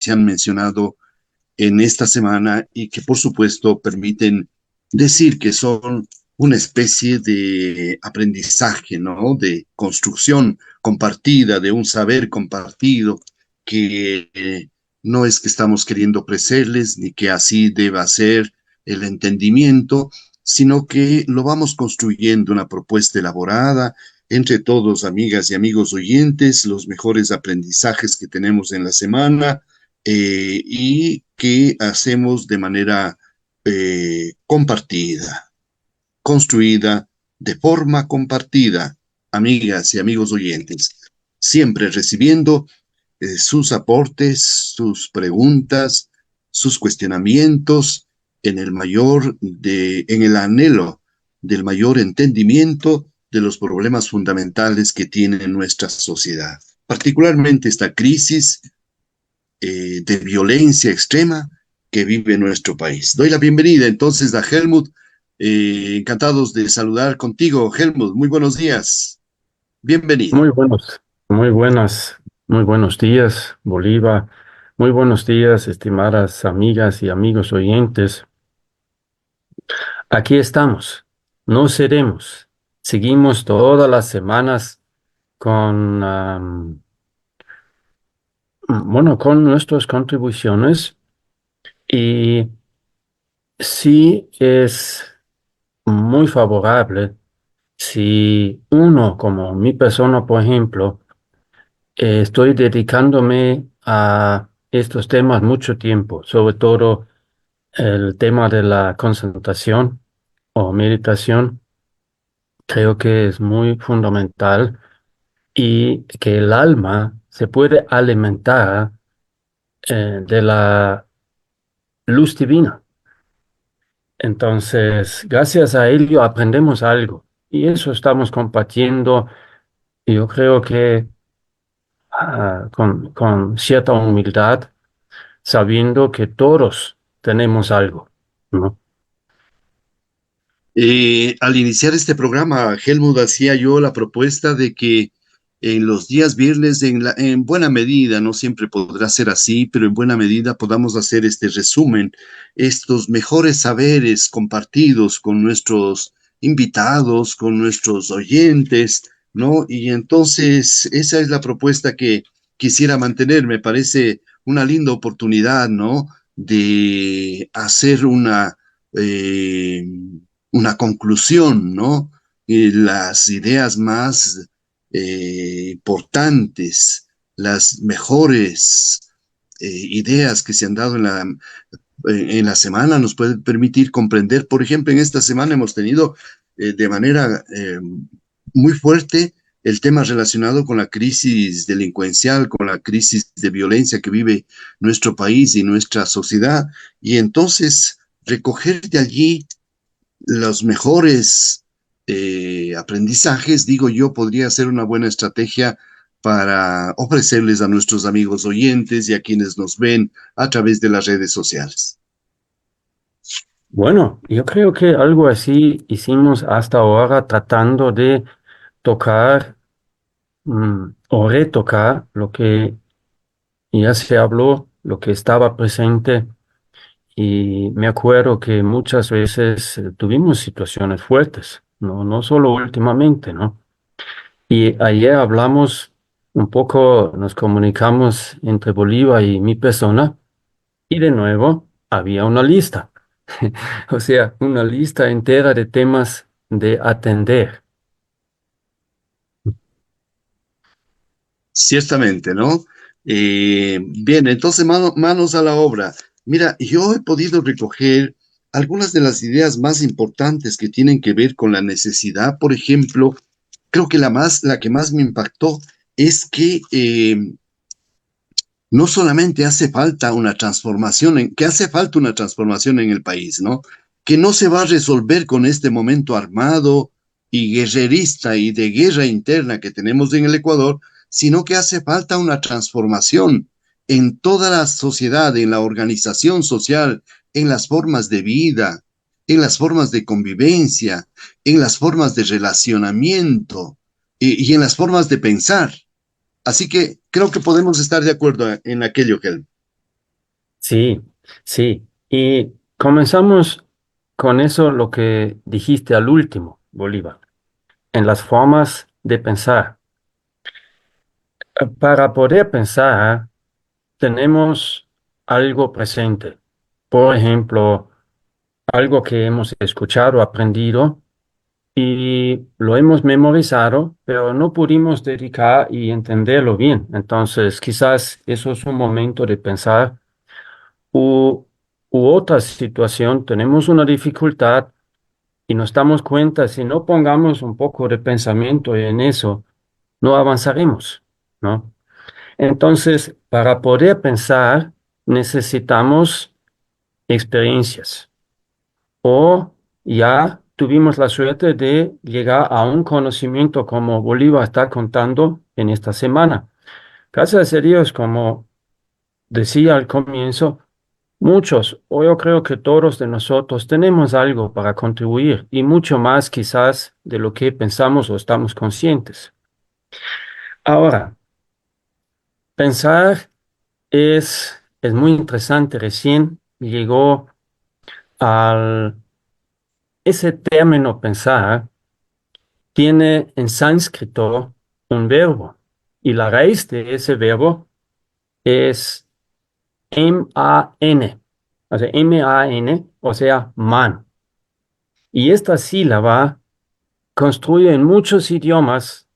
se han mencionado en esta semana y que por supuesto permiten decir que son una especie de aprendizaje, ¿no? De construcción compartida, de un saber compartido, que no es que estamos queriendo crecerles ni que así deba ser el entendimiento, sino que lo vamos construyendo, una propuesta elaborada entre todos, amigas y amigos oyentes, los mejores aprendizajes que tenemos en la semana y que hacemos de manera compartida, construida de forma compartida, amigas y amigos oyentes, siempre recibiendo sus aportes, sus preguntas, sus cuestionamientos en el anhelo del mayor entendimiento de los problemas fundamentales que tiene nuestra sociedad. Particularmente esta crisis de violencia extrema que vive nuestro país. Doy la bienvenida entonces a Helmut. Encantados de saludar contigo, Helmut. Muy buenos días. Bienvenido. Muy buenos, muy buenos días, Bolívar. Muy buenos días, estimadas amigas y amigos oyentes. Aquí estamos, no cedemos. Seguimos todas las semanas con, con nuestras contribuciones y sí es muy favorable si uno, como mi persona, por ejemplo, estoy dedicándome a estos temas mucho tiempo, sobre todo el tema de la concentración o meditación. Creo que es muy fundamental y que el alma se puede alimentar de la luz divina. Entonces, gracias a ello aprendemos algo y eso estamos compartiendo. Y yo creo que con cierta humildad sabiendo que todos tenemos algo, ¿no? Al iniciar este programa, Helmut, hacía yo la propuesta de que en los días viernes, en buena medida, no siempre podrá ser así, pero en buena medida podamos hacer este resumen, estos mejores saberes compartidos con nuestros invitados, con nuestros oyentes, ¿no? Y entonces esa es la propuesta que quisiera mantener. Me parece una linda oportunidad, ¿no? De hacer eh, una conclusión, ¿no? Las ideas más importantes, las mejores ideas que se han dado en la semana nos pueden permitir comprender. Por ejemplo, en esta semana hemos tenido de manera muy fuerte el tema relacionado con la crisis delincuencial, con la crisis de violencia que vive nuestro país y nuestra sociedad. Y entonces recoger de allí los mejores aprendizajes, digo yo, podría ser una buena estrategia para ofrecerles a nuestros amigos oyentes y a quienes nos ven a través de las redes sociales. Bueno, yo creo que algo así hicimos hasta ahora tratando de tocar o retocar lo que ya se habló, lo que estaba presente y me acuerdo que muchas veces tuvimos situaciones fuertes, no solo últimamente, ¿no? Y ayer hablamos un poco, nos comunicamos entre Bolívar y mi persona y de nuevo había una lista. O sea, una lista entera de temas de atender. Ciertamente, ¿no? Bien, entonces manos a la obra. Mira, yo he podido recoger algunas de las ideas más importantes que tienen que ver con la necesidad. Por ejemplo, creo que la que más me impactó es que no solamente hace falta una transformación, que hace falta una transformación en el país, ¿no? Que no se va a resolver con este momento armado y guerrerista y de guerra interna que tenemos en el Ecuador, sino que hace falta una transformación en toda la sociedad, en la organización social, en las formas de vida, en las formas de convivencia, en las formas de relacionamiento y en las formas de pensar. Así que creo que podemos estar de acuerdo en aquello, Helm. Sí, sí. Y comenzamos con eso, lo que dijiste al último, Bolívar, en las formas de pensar. Para poder pensar, tenemos algo presente. Por ejemplo, algo que hemos escuchado, aprendido y lo hemos memorizado, pero no pudimos dedicar y entenderlo bien. Entonces, quizás eso es un momento de pensar. U, u otra situación, tenemos una dificultad y nos damos cuenta, si no pongamos un poco de pensamiento en eso, no avanzaremos, ¿no? Entonces, para poder pensar, necesitamos experiencias o ya tuvimos la suerte de llegar a un conocimiento como Bolívar está contando en esta semana. Gracias a Dios, como decía al comienzo, muchos, o yo creo que todos de nosotros tenemos algo para contribuir y mucho más quizás de lo que pensamos o estamos conscientes. Ahora, pensar es muy interesante. Recién llegó al ese término pensar tiene en sánscrito un verbo y la raíz de ese verbo es M-A-N, o sea, M-A-N, o sea, man. Y esta sílaba construye en muchos idiomas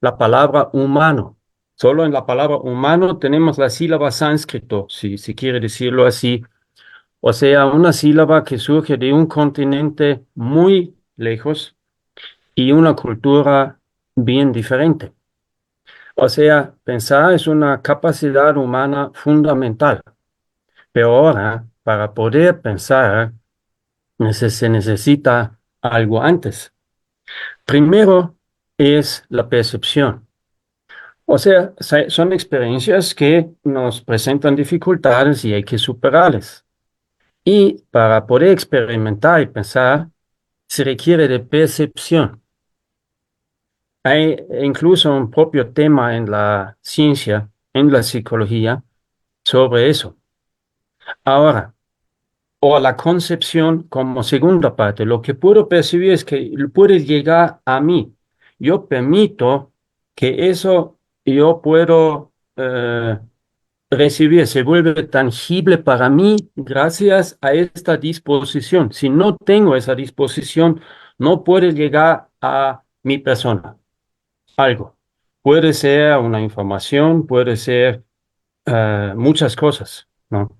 la palabra humano. Solo en la palabra humano tenemos la sílaba sánscrito, si quiere decirlo así. O sea, una sílaba que surge de un continente muy lejos y una cultura bien diferente. O sea, pensar es una capacidad humana fundamental. Pero ahora, para poder pensar, se necesita algo antes. Primero es la percepción. O sea, son experiencias que nos presentan dificultades y hay que superarlas. Y para poder experimentar y pensar, se requiere de percepción. Hay incluso un propio tema en la ciencia, en la psicología, sobre eso. Ahora, o la concepción como segunda parte, lo que puedo percibir es que puede llegar a mí. Yo permito que eso yo puedo recibir, se vuelve tangible para mí gracias a esta disposición. Si no tengo esa disposición, no puede llegar a mi persona algo. Puede ser una información, puede ser muchas cosas, ¿no?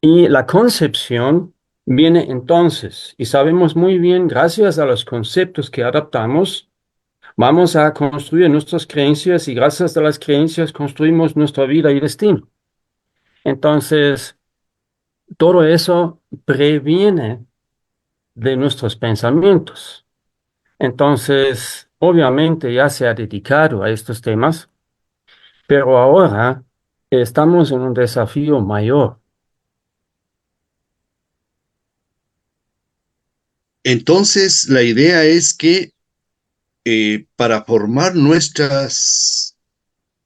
Y la concepción viene entonces, y sabemos muy bien, gracias a los conceptos que adaptamos, vamos a construir nuestras creencias y gracias a las creencias construimos nuestra vida y destino. Entonces, todo eso previene de nuestros pensamientos. Entonces, obviamente ya se ha dedicado a estos temas, pero ahora estamos en un desafío mayor. Entonces, la idea es que para formar nuestras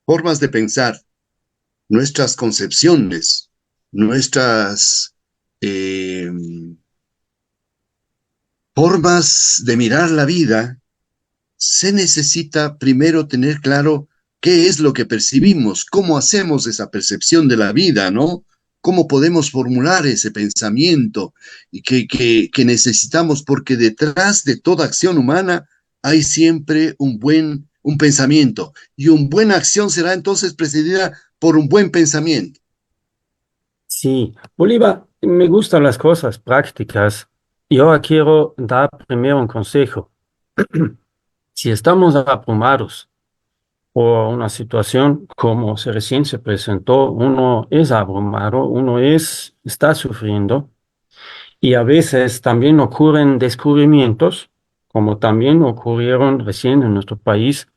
formas de pensar, nuestras concepciones, nuestras eh, formas de mirar la vida, se necesita primero tener claro qué es lo que percibimos, cómo hacemos esa percepción de la vida, ¿no? Cómo podemos formular ese pensamiento y que necesitamos, porque detrás de toda acción humana hay siempre un pensamiento, y una buena acción será entonces precedida por un buen pensamiento. Sí, Bolívar, me gustan las cosas prácticas. Yo quiero dar primero un consejo. Si estamos abrumados por una situación como se recién se presentó, uno es abrumado, está sufriendo y a veces también ocurren descubrimientos, como también ocurrieron recién en nuestro país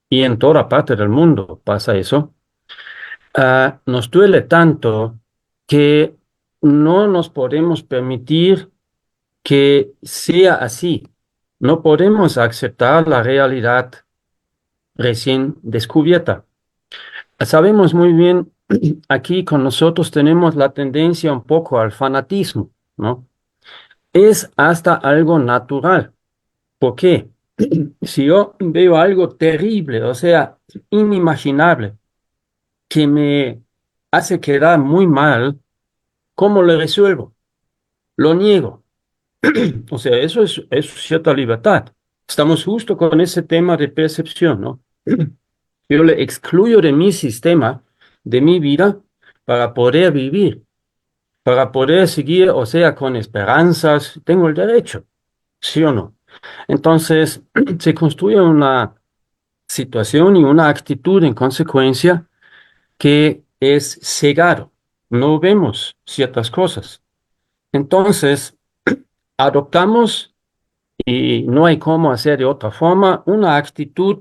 y en toda parte del mundo pasa eso. Nos duele tanto que no nos podemos permitir que sea así. No podemos aceptar la realidad recién descubierta. Sabemos muy bien aquí con nosotros tenemos la tendencia un poco al fanatismo, ¿no? Es hasta algo natural. ¿Por qué? Si yo veo algo terrible, o sea, inimaginable, que me hace quedar muy mal, ¿cómo lo resuelvo? Lo niego. O sea, eso es cierta libertad. Estamos justo con ese tema de percepción, ¿no? Yo le excluyo de mi sistema, de mi vida, para poder vivir, para poder seguir, o sea, con esperanzas. Tengo el derecho, ¿sí o no? Entonces, se construye una situación y una actitud en consecuencia que es cegado. No vemos ciertas cosas. Entonces, adoptamos, y no hay cómo hacer de otra forma, una actitud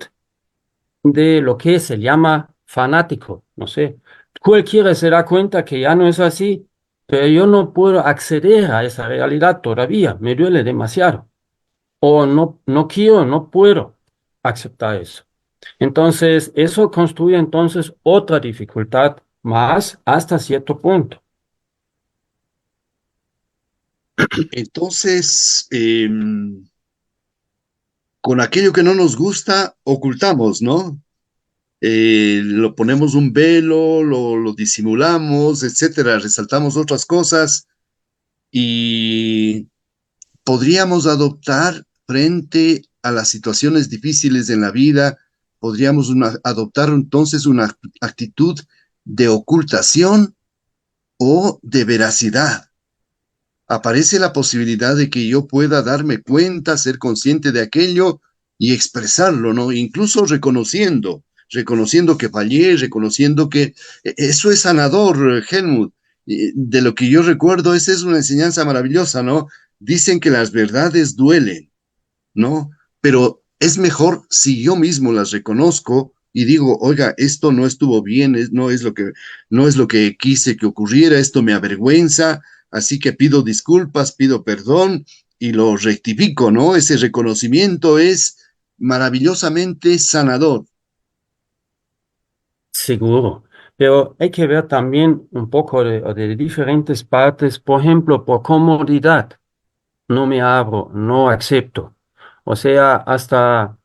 de lo que se llama fanático. No sé, cualquiera se da cuenta que ya no es así, pero yo no puedo acceder a esa realidad todavía. Me duele demasiado. O no, no quiero, no puedo aceptar eso. Entonces, eso construye entonces otra dificultad más hasta cierto punto. Entonces, con aquello que no nos gusta, ocultamos, ¿no? Lo ponemos un velo, lo disimulamos, etcétera, resaltamos otras cosas y podríamos adoptar frente a las situaciones difíciles en la vida, podríamos adoptar entonces una actitud de ocultación o de veracidad. Aparece la posibilidad de que yo pueda darme cuenta, ser consciente de aquello y expresarlo, ¿no? Incluso reconociendo que fallé, reconociendo que eso es sanador, Helmut. De lo que yo recuerdo, esa es una enseñanza maravillosa, ¿no? Dicen que las verdades duelen, ¿no? Pero es mejor si yo mismo las reconozco y digo, oiga, esto no estuvo bien, no es lo que quise que ocurriera, esto me avergüenza, así que pido disculpas, pido perdón y lo rectifico, ¿no? Ese reconocimiento es maravillosamente sanador. Seguro. Pero hay que ver también un poco de diferentes partes. Por ejemplo, por comodidad, no me abro, no acepto. O sea, hasta,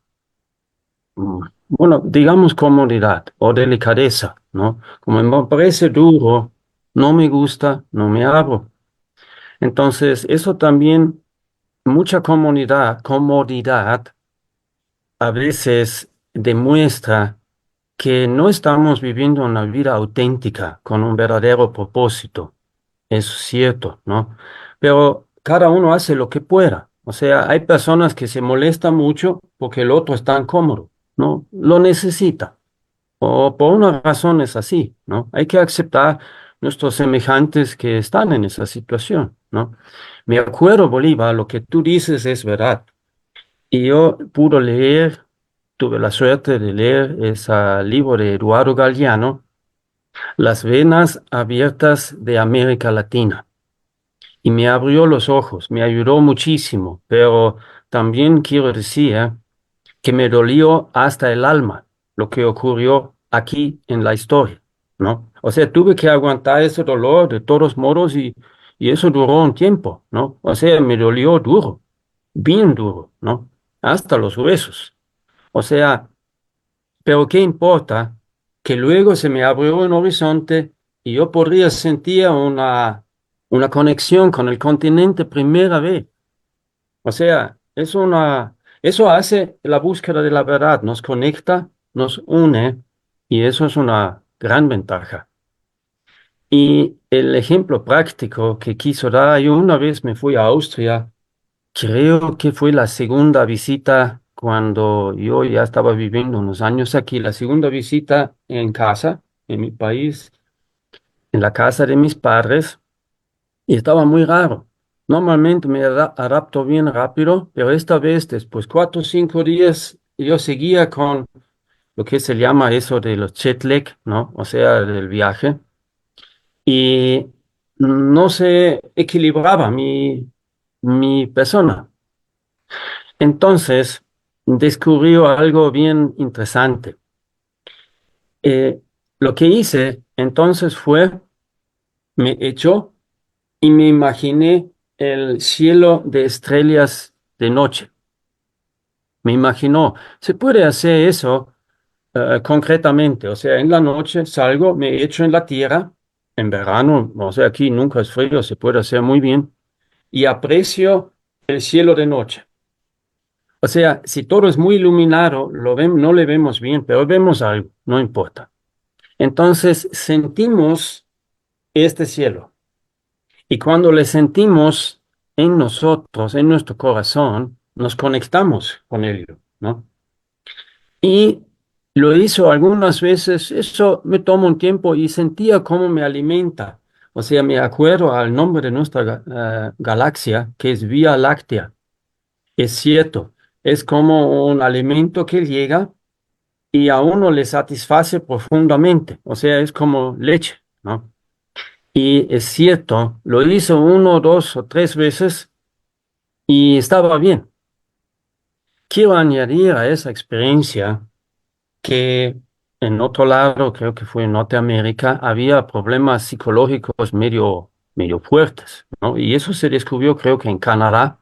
bueno, digamos comodidad o delicadeza, ¿no? Como me parece duro, no me gusta, no me abro. Entonces, eso también, mucha comodidad a veces demuestra que no estamos viviendo una vida auténtica con un verdadero propósito. Eso es cierto, ¿no? Pero cada uno hace lo que pueda. O sea, hay personas que se molestan mucho porque el otro es tan cómodo, ¿no? Lo necesita. O por una razón es así, ¿no? Hay que aceptar nuestros semejantes que están en esa situación, ¿no? Me acuerdo, Bolívar, lo que tú dices es verdad. Y yo pude leer, tuve la suerte de leer ese libro de Eduardo Galeano, Las venas abiertas de América Latina. Y me abrió los ojos, me ayudó muchísimo, pero también quiero decir que me dolió hasta el alma lo que ocurrió aquí en la historia, ¿no? O sea, tuve que aguantar ese dolor de todos modos y eso duró un tiempo, ¿no? O sea, me dolió duro, bien duro, ¿no? Hasta los huesos. O sea, pero ¿qué importa? Que luego se me abrió un horizonte y yo podría sentir una conexión con el continente primera vez. O sea, eso hace la búsqueda de la verdad, nos conecta, nos une y eso es una gran ventaja. Y el ejemplo práctico que quiso dar, yo una vez me fui a Austria. Creo que fue la segunda visita cuando yo ya estaba viviendo unos años aquí, la segunda visita en casa, en mi país, en la casa de mis padres, y estaba muy raro. Normalmente me adapto bien rápido, pero esta vez, después 4 o 5 días, yo seguía con lo que se llama eso de los jet lag, ¿no? O sea, del viaje, y no se equilibraba mi persona. Entonces, descubrió algo bien interesante. Eh, lo que hice Entonces me echó y me imaginé el cielo de estrellas de noche. Me imaginó, se puede hacer eso concretamente, o sea, en la noche salgo, me echo en la tierra, en verano, o sea, aquí nunca es frío, se puede hacer muy bien, y aprecio el cielo de noche. O sea, si todo es muy iluminado, no le vemos bien, pero vemos algo, no importa. Entonces sentimos este cielo. Y cuando le sentimos en nosotros, en nuestro corazón, nos conectamos con ello, ¿no? Y lo hizo algunas veces, eso me toma un tiempo y sentía cómo me alimenta. O sea, me acuerdo al nombre de nuestra galaxia, que es Vía Láctea. Es cierto, es como un alimento que llega y a uno le satisface profundamente. O sea, es como leche, ¿no? Y es cierto, lo hizo uno, dos o tres veces y estaba bien. Quiero añadir a esa experiencia que en otro lado, creo que fue en Norteamérica, había problemas psicológicos medio fuertes, ¿no? Y eso se descubrió, creo que en Canadá,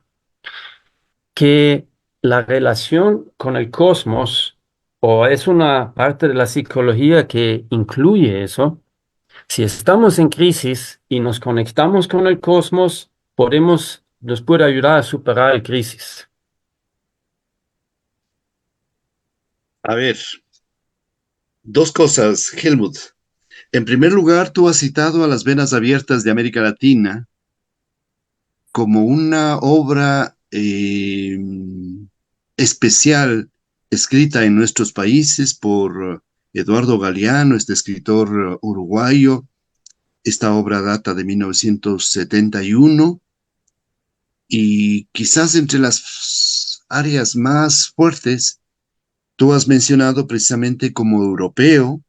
que la relación con el cosmos, o es una parte de la psicología que incluye eso. Si estamos en crisis y nos conectamos con el cosmos, nos puede ayudar a superar la crisis. A ver, dos cosas, Helmut. En primer lugar, tú has citado a las Venas Abiertas de América Latina como una obra especial escrita en nuestros países por Eduardo Galeano, este escritor uruguayo. Esta obra data de 1971 y quizás entre las áreas más fuertes, tú has mencionado precisamente como europeo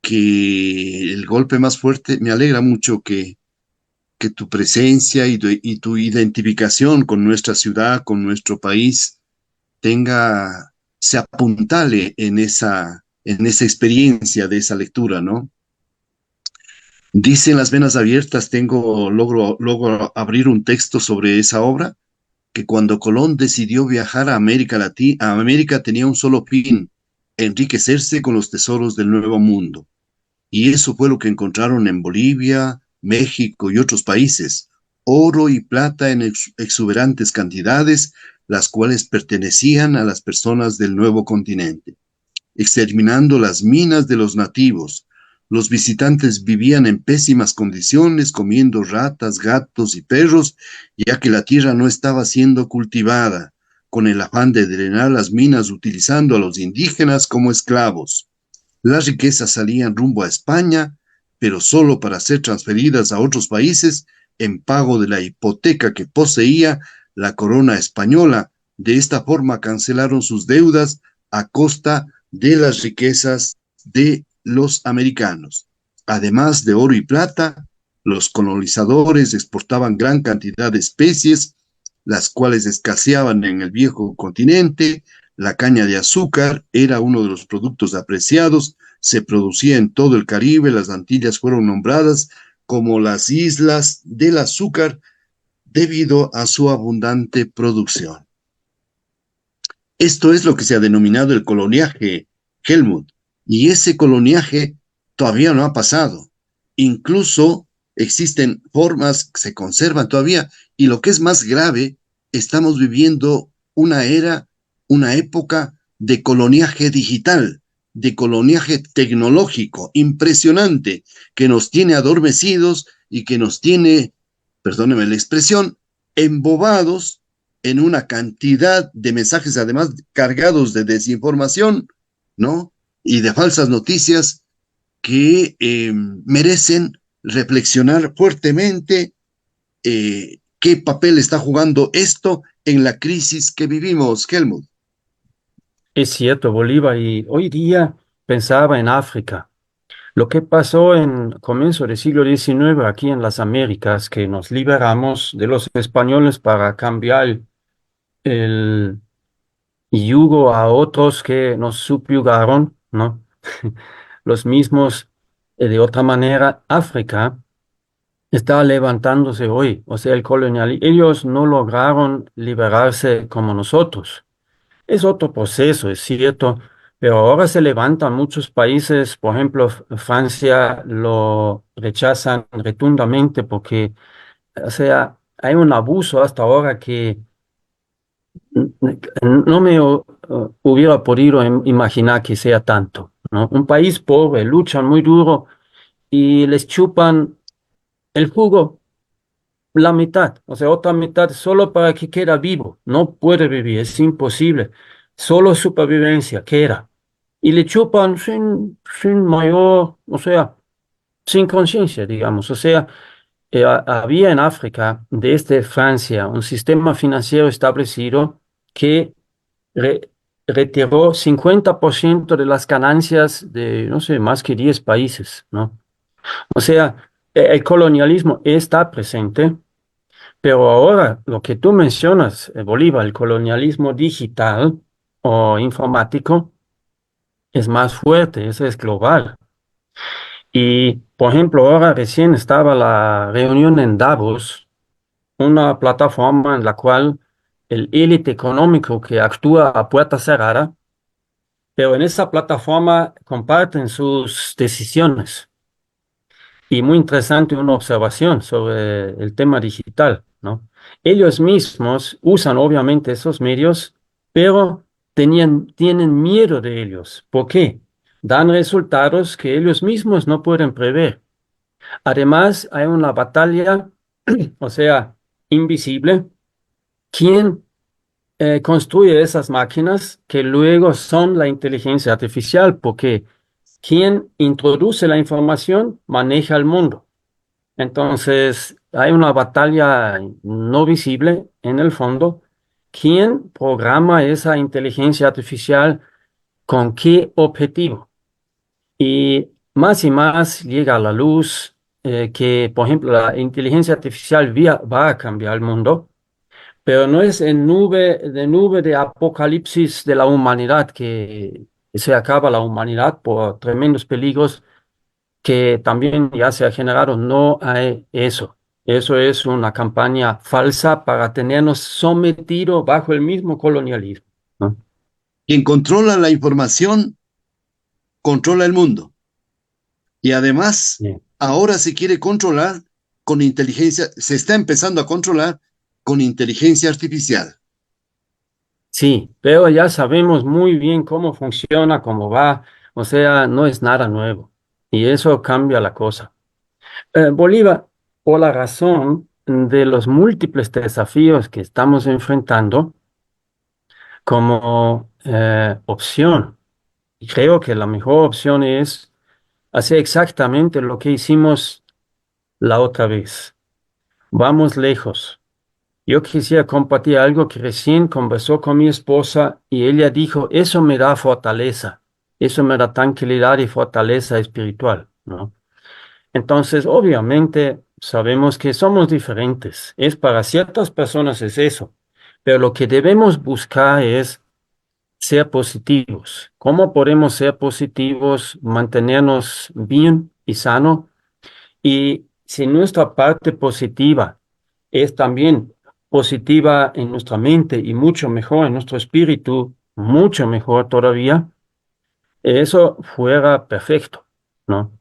que el golpe más fuerte, me alegra mucho que tu presencia y tu identificación con nuestra ciudad, con nuestro país, se apuntale en esa experiencia de esa lectura, ¿no? Dicen las venas abiertas, logro abrir un texto sobre esa obra, que cuando Colón decidió viajar a América Latina, a América tenía un solo fin, enriquecerse con los tesoros del Nuevo Mundo. Y eso fue lo que encontraron en Bolivia, México y otros países, oro y plata en exuberantes cantidades, las cuales pertenecían a las personas del nuevo continente, exterminando las minas de los nativos. Los visitantes vivían en pésimas condiciones, comiendo ratas, gatos y perros, ya que la tierra no estaba siendo cultivada, con el afán de drenar las minas utilizando a los indígenas como esclavos. Las riquezas salían rumbo a España, pero solo para ser transferidas a otros países en pago de la hipoteca que poseía la corona española. De esta forma cancelaron sus deudas a costa de las riquezas de los americanos. Además de oro y plata, los colonizadores exportaban gran cantidad de especies, las cuales escaseaban en el viejo continente. La caña de azúcar era uno de los productos apreciados, se producía en todo el Caribe, las Antillas fueron nombradas como las islas del azúcar debido a su abundante producción. Esto es lo que se ha denominado el coloniaje, Helmut, y ese coloniaje todavía no ha pasado. Incluso existen formas que se conservan todavía, y lo que es más grave, estamos viviendo una era, una época de coloniaje digital, de coloniaje tecnológico impresionante, que nos tiene adormecidos y que nos tiene, perdóneme la expresión, embobados en una cantidad de mensajes, además cargados de desinformación, ¿no? Y de falsas noticias que merecen reflexionar fuertemente qué papel está jugando esto en la crisis que vivimos, Helmut. Es cierto, Bolívar, y hoy día pensaba en África. Lo que pasó en comienzo del siglo XIX aquí en las Américas, que nos liberamos de los españoles para cambiar el yugo a otros que nos subyugaron, ¿no? Los mismos De otra manera, África está levantándose hoy. O sea, ellos no lograron liberarse como nosotros. Es otro proceso, es cierto, pero ahora se levantan muchos países, por ejemplo, Francia lo rechazan rotundamente porque, o sea, hay un abuso hasta ahora que no me hubiera podido imaginar que sea tanto, ¿no? Un país pobre, luchan muy duro y les chupan el jugo, la mitad, o sea, otra mitad solo para que quede vivo. No puede vivir, es imposible. Solo supervivencia, queda. Y le chupan sin mayor, o sea, sin conciencia, digamos. O sea, había en África, desde Francia, un sistema financiero establecido que re- retiró 50% de las ganancias de, no sé, más que 10 países, ¿no? O sea, el colonialismo está presente, pero ahora lo que tú mencionas, Bolívar, el colonialismo digital o informático, es más fuerte, ese es global. Y, por ejemplo, ahora recién estaba la reunión en Davos, una plataforma en la cual el élite económico que actúa a puerta cerrada, pero en esa plataforma comparten sus decisiones. Y muy interesante una observación sobre el tema digital, ¿no? Ellos mismos usan obviamente esos medios, pero tienen miedo de ellos. ¿Por qué? Dan resultados que ellos mismos no pueden prever. Además, hay una batalla, o sea, invisible. ¿Quién construye esas máquinas que luego son la inteligencia artificial? Porque quien introduce la información maneja el mundo. Entonces, hay una batalla no visible en el fondo. ¿Quién programa esa inteligencia artificial con qué objetivo? Y más llega a la luz que, por ejemplo, la inteligencia artificial va a cambiar el mundo, pero no es en nube de apocalipsis de la humanidad que se acaba la humanidad por tremendos peligros que también ya se ha generado. No hay eso. Eso es una campaña falsa para tenernos sometido bajo el mismo colonialismo, ¿no? Quien controla la información, controla el mundo. Y además, Bien. ahora se quiere controlar con inteligencia, se está empezando a controlar con inteligencia artificial. Sí, pero ya sabemos muy bien cómo funciona, cómo va, o sea, no es nada nuevo. Y eso cambia la cosa. Bolívar, por la razón de los múltiples desafíos que estamos enfrentando como opción, y creo que la mejor opción es hacer exactamente lo que hicimos la otra vez. Vamos lejos. Yo quisiera compartir algo que recién conversó con mi esposa y ella dijo, eso me da fortaleza, eso me da tranquilidad y fortaleza espiritual, ¿no? Entonces, obviamente, sabemos que somos diferentes. Es para ciertas personas es eso, pero lo que debemos buscar es ser positivos. ¿Cómo podemos ser positivos, mantenernos bien y sano? Y si nuestra parte positiva es también positiva en nuestra mente y mucho mejor en nuestro espíritu, mucho mejor todavía, eso fuera perfecto, ¿no?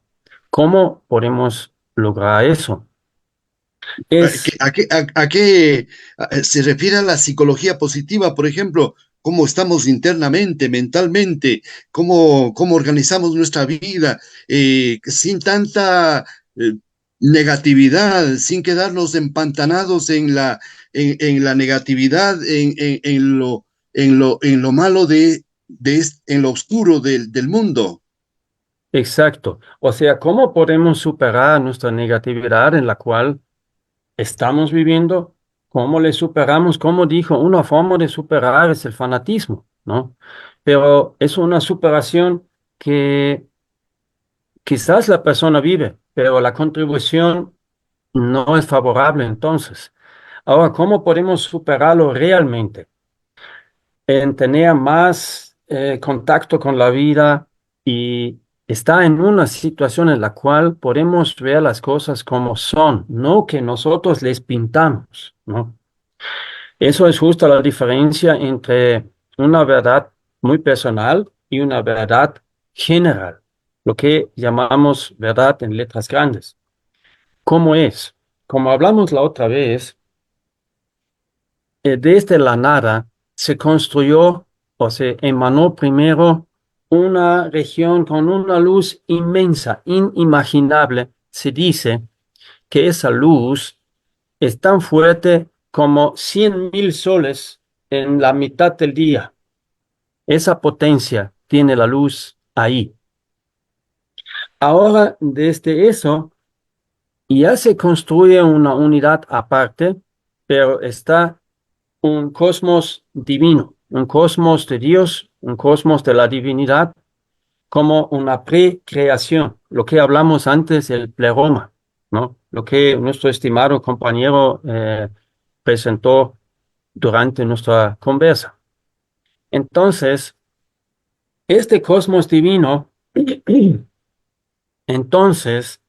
¿Cómo podemos lograr eso? Es ¿A qué se refiere a la psicología positiva, por ejemplo? ¿Cómo estamos internamente, mentalmente? ¿Cómo organizamos nuestra vida sin tanta eh, negatividad, sin quedarnos empantanados en la negatividad, en lo malo en lo oscuro del mundo? exacto. O sea, ¿cómo podemos superar nuestra negatividad en la cual estamos viviendo? ¿Cómo le superamos? Como dijo, una forma de superar es el fanatismo, ¿no? Pero es una superación que quizás la persona vive, pero la contribución no es favorable entonces. Ahora, ¿cómo podemos superarlo realmente? En tener más contacto con la vida y está en una situación en la cual podemos ver las cosas como son, no que nosotros les pintamos, ¿no? Eso es justo la diferencia entre una verdad muy personal y una verdad general, lo que llamamos verdad en letras grandes. ¿Cómo es? Como hablamos la otra vez, desde la nada se construyó o se emanó primero una región con una luz inmensa, inimaginable. Se dice que esa luz es tan fuerte como 100.000 soles en la mitad del día. Esa potencia tiene la luz ahí. Ahora, desde eso, ya se construye una unidad aparte, pero está un cosmos divino, un cosmos de Dios, un cosmos de la divinidad, como una precreación, lo que hablamos antes, el pleroma, ¿no? Lo que nuestro estimado compañero presentó durante nuestra conversa. Entonces, este cosmos divino, entonces,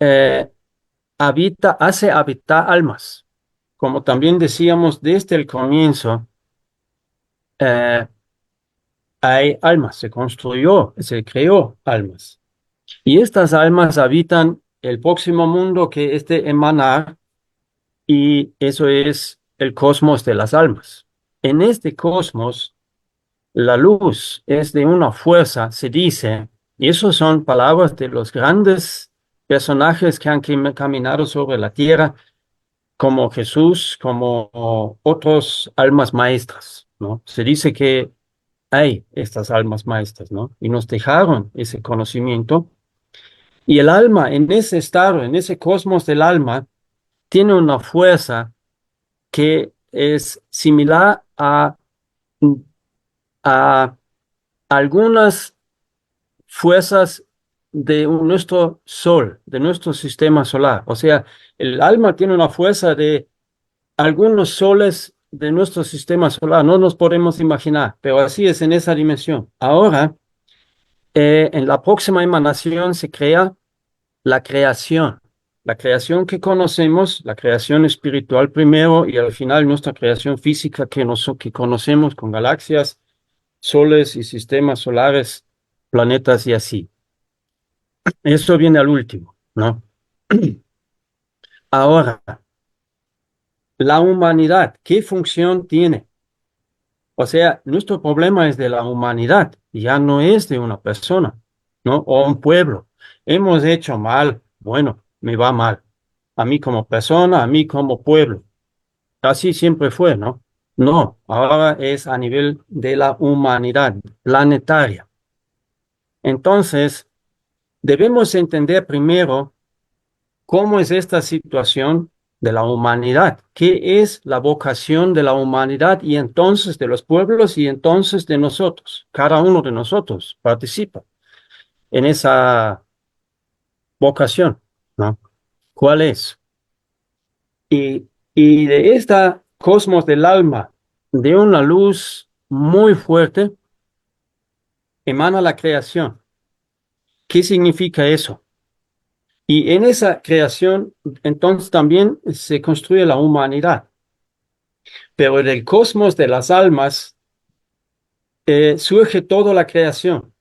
eh, hace habitar almas. Como también decíamos desde el comienzo, eh, hay almas, se construyó, se creó almas. Y estas almas habitan el próximo mundo que es de emanar, y eso es el cosmos de las almas. En este cosmos, la luz es de una fuerza, se dice, y eso son palabras de los grandes personajes que han caminado sobre la tierra, como Jesús, como otros almas maestras, ¿no? Se dice que hay estas almas maestras, ¿no? Y nos dejaron ese conocimiento. Y el alma, en ese estado, en ese cosmos del alma, tiene una fuerza que es similar a algunas fuerzas de nuestro sol, de nuestro sistema solar. O sea, el alma tiene una fuerza de algunos soles de nuestro sistema solar. No nos podemos imaginar, pero así es en esa dimensión. Ahora, en la próxima emanación se crea la creación. La creación que conocemos, la creación espiritual primero y al final nuestra creación física que conocemos con galaxias, soles y sistemas solares, planetas y así. Eso viene al último, ¿no? Ahora, la humanidad, ¿qué función tiene? O sea, nuestro problema es de la humanidad, ya no es de una persona, ¿no? O un pueblo. Hemos hecho mal, bueno, me va mal. A mí como persona, a mí como pueblo. Así siempre fue, ¿no? No, ahora es a nivel de la humanidad planetaria. Entonces, debemos entender primero cómo es esta situación de la humanidad, qué es la vocación de la humanidad y entonces de los pueblos y entonces de nosotros. Cada uno de nosotros participa en esa vocación, ¿no? ¿Cuál es? Y de esta cosmos del alma, de una luz muy fuerte, emana la creación. ¿Qué significa eso? Y en esa creación, entonces también se construye la humanidad. Pero del cosmos de las almas surge toda la creación.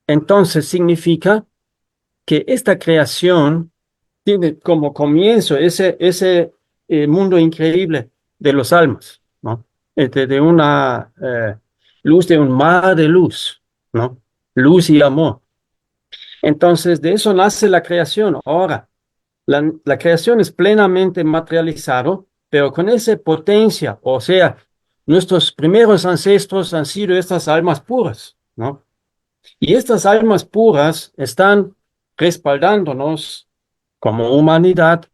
Entonces significa que esta creación tiene como comienzo ese mundo increíble de los almas, ¿no? De una luz, de un mar de luz, ¿no? Luz y amor. Entonces, de eso nace la creación. Ahora, la creación es plenamente materializado, pero con esa potencia, o sea, nuestros primeros ancestros han sido estas almas puras, ¿no? Y estas almas puras están respaldándonos como humanidad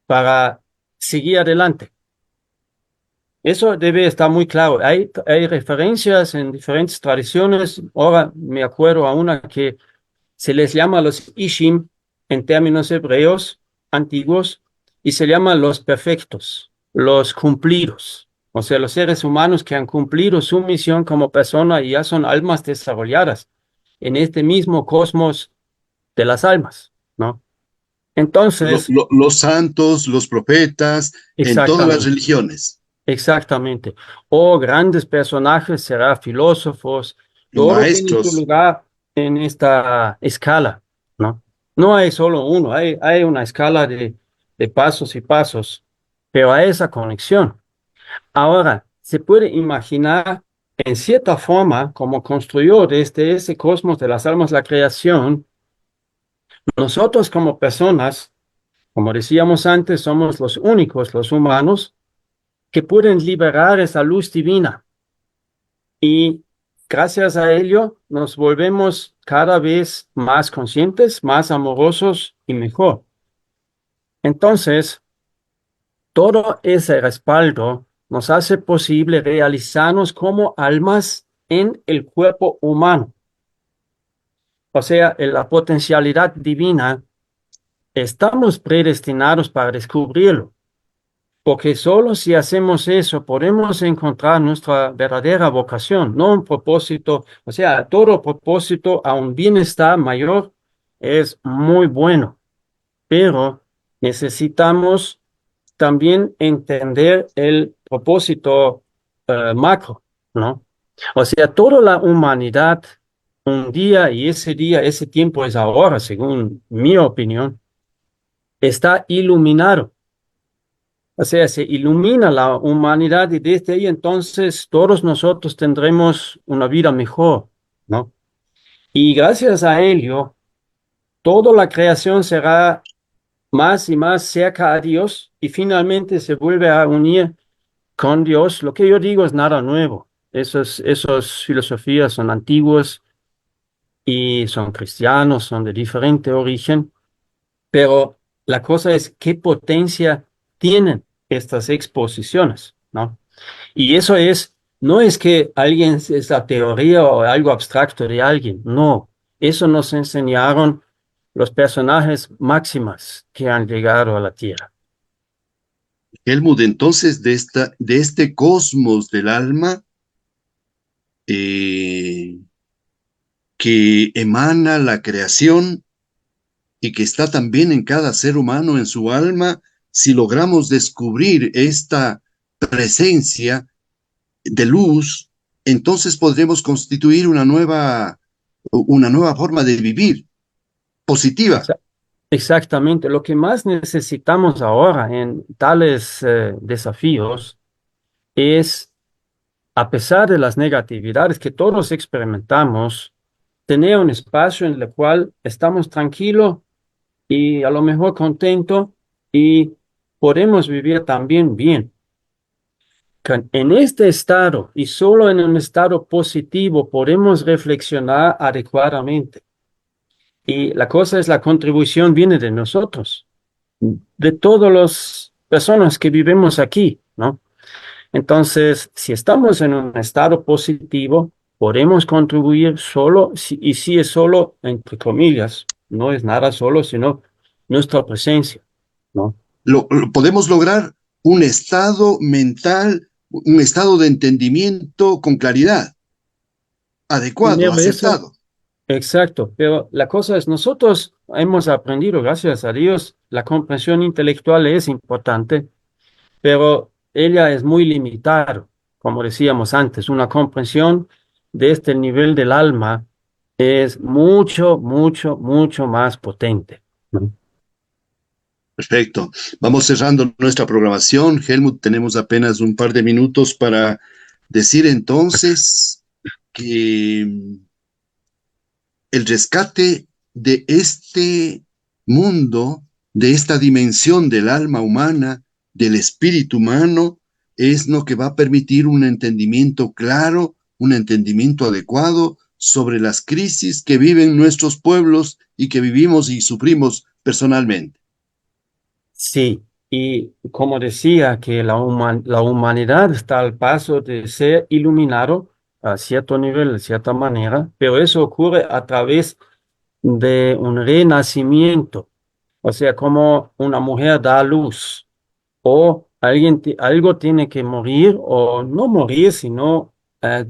para seguir adelante. Eso debe estar muy claro. Hay referencias en diferentes tradiciones. Ahora me acuerdo a una que se les llama los Ishim en términos hebreos antiguos y se llaman los perfectos, los cumplidos. O sea, los seres humanos que han cumplido su misión como persona y ya son almas desarrolladas. en este mismo cosmos de las almas, ¿no? Entonces, Los santos, los profetas, en todas las exactamente. religiones, Exactamente. O grandes personajes, será filósofos, todo tiene su maestros. lugar en esta escala, ¿no? No hay solo uno, hay una escala de pasos y pasos, pero hay esa conexión. Ahora, se puede imaginar en cierta forma como construyó desde ese cosmos de las almas la creación, nosotros como personas, como decíamos antes, somos los únicos, los humanos, que pueden liberar esa luz divina. Y gracias a ello nos volvemos cada vez más conscientes, más amorosos y mejor. Entonces, todo ese respaldo nos hace posible realizarnos como almas en el cuerpo humano. O sea, en la potencialidad divina, estamos predestinados para descubrirlo. Porque solo si hacemos eso podemos encontrar nuestra verdadera vocación, no un propósito, o sea, todo propósito a un bienestar mayor es muy bueno, pero necesitamos también entender el propósito macro, ¿no? O sea, toda la humanidad, un día, ese tiempo es ahora, según mi opinión, está iluminado. O sea, se ilumina la humanidad y desde ahí entonces todos nosotros tendremos una vida mejor, ¿no? Y gracias a ello, toda la creación será más y más cerca a Dios y finalmente se vuelve a unir con Dios. Lo que yo digo es nada nuevo. Esas filosofías son antiguas y son cristianos, son de diferente origen, pero la cosa es qué potencia tienen estas exposiciones, ¿no? Y eso no es que alguien es la teoría o algo abstracto de alguien, no. Eso nos enseñaron los personajes máximas que han llegado a la Tierra. Helmut, entonces, de este cosmos del alma eh, que emana la creación y que está también en cada ser humano, en su alma, si logramos descubrir esta presencia de luz, entonces podremos constituir una nueva forma de vivir, positiva. Exa- Exactamente. Lo que más necesitamos ahora en tales desafíos es, a pesar de las negatividades que todos experimentamos, tener un espacio en el cual estamos tranquilos y a lo mejor contento y podemos vivir también bien. En este estado y solo en un estado positivo podemos reflexionar adecuadamente. Y la cosa es, la contribución viene de nosotros, de todas las personas que vivimos aquí, ¿no? Entonces, si estamos en un estado positivo, podemos contribuir solo, y si es solo, entre comillas, no es nada solo, sino nuestra presencia, ¿no? Podemos lograr un estado mental, un estado de entendimiento con claridad, adecuado, Primero eso, acertado. exacto, pero la cosa es, nosotros hemos aprendido, gracias a Dios, la comprensión intelectual es importante, pero ella es muy limitada, como decíamos antes, una comprensión de este nivel del alma es mucho, mucho, mucho más potente, ¿no? Perfecto. Vamos cerrando nuestra programación. Helmut, tenemos apenas un par de minutos para decir entonces que el rescate de este mundo, de esta dimensión del alma humana, del espíritu humano, es lo que va a permitir un entendimiento claro, un entendimiento adecuado sobre las crisis que viven nuestros pueblos y que vivimos y sufrimos personalmente. Sí, y como decía, que la humanidad está al paso de ser iluminado a cierto nivel, de cierta manera, pero eso ocurre a través de un renacimiento, o sea, como una mujer da a luz, o algo tiene que morir, o no morir, sino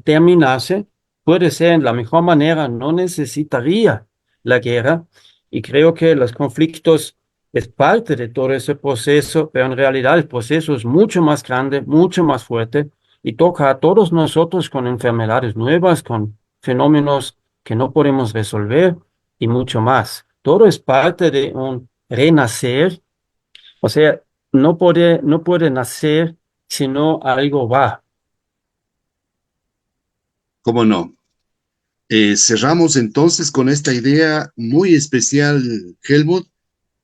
terminarse, puede ser la mejor manera, no necesitaría la guerra. Y creo que los conflictos es parte de todo ese proceso, pero en realidad el proceso es mucho más grande, mucho más fuerte y toca a todos nosotros con enfermedades nuevas, con fenómenos que no podemos resolver y mucho más. Todo es parte de un renacer, o sea, no puede nacer si no algo va. ¿Cómo no? Cerramos entonces con esta idea muy especial, Helmut,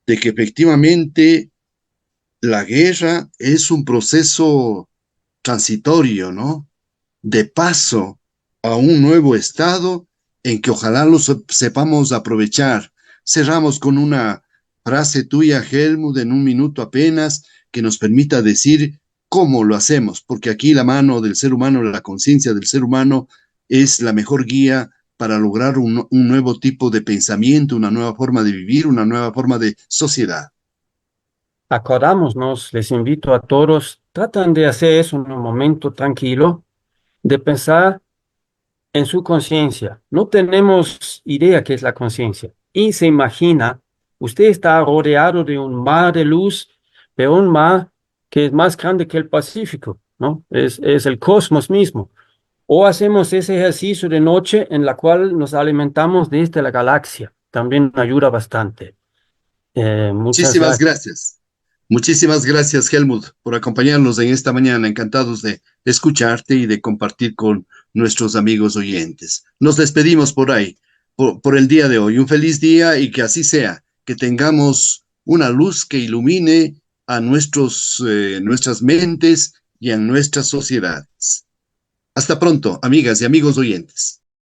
de que efectivamente la guerra es un proceso transitorio, ¿no? De paso a un nuevo estado en que ojalá sepamos aprovechar. Cerramos con una frase tuya, Helmut, en un minuto apenas, que nos permita decir cómo lo hacemos, porque aquí la mano del ser humano, la conciencia del ser humano, es la mejor guía para lograr un nuevo tipo de pensamiento, una nueva forma de vivir, una nueva forma de sociedad. Acordámonos, les invito a todos, tratan de hacer eso en un momento tranquilo, de pensar en su conciencia. No tenemos idea qué es la conciencia. Y se imagina, usted está rodeado de un mar de luz, pero un mar que es más grande que el Pacífico, ¿no? Es el cosmos mismo. O hacemos ese ejercicio de noche en la cual nos alimentamos desde la galaxia. También ayuda bastante. Muchas Muchísimas gracias. gracias. Muchísimas gracias, Helmut, por acompañarnos en esta mañana. Encantados de escucharte y de compartir con nuestros amigos oyentes. Nos despedimos por ahí, por el día de hoy. Un feliz día y que así sea, que tengamos una luz que ilumine a nuestras mentes y a nuestras sociedades. Hasta pronto, amigas y amigos oyentes.